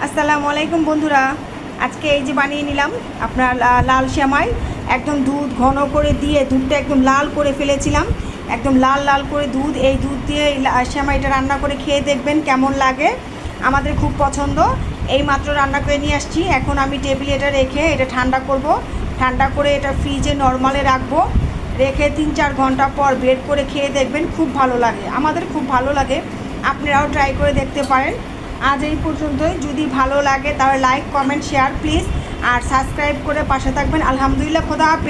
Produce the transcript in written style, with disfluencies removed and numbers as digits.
আসসালামু আলাইকুম বন্ধুরা, আজকে এই যে বানিয়ে নিলাম আপনার লাল সেমাই। একদম দুধ ঘন করে দিয়ে দুধটা একদম লাল করে ফেলেছিলাম, একদম লাল লাল করে দুধ। এই দুধ দিয়ে সেমাইটা রান্না করে খেয়ে দেখবেন কেমন লাগে। আমাদের খুব পছন্দ। এই মাত্র রান্না করে নিয়ে আসছি। এখন আমি টেবিলে এটা রেখে এটা ঠান্ডা করব। ঠান্ডা করে এটা ফ্রিজে নরমালে রাখবো। রেখে 3-4 ঘন্টা পর বের করে খেয়ে দেখবেন, খুব ভালো লাগে। আমাদের খুব ভালো লাগে, আপনারাও ট্রাই করে দেখতে পারেন। আজ এই পর্যন্তই। যদি ভালো লাগে তাহলে লাইক, কমেন্ট, শেয়ার প্লিজ, আর সাবস্ক্রাইব করে পাশে থাকবেন। আলহামদুলিল্লাহ, খোদা হাফেজ।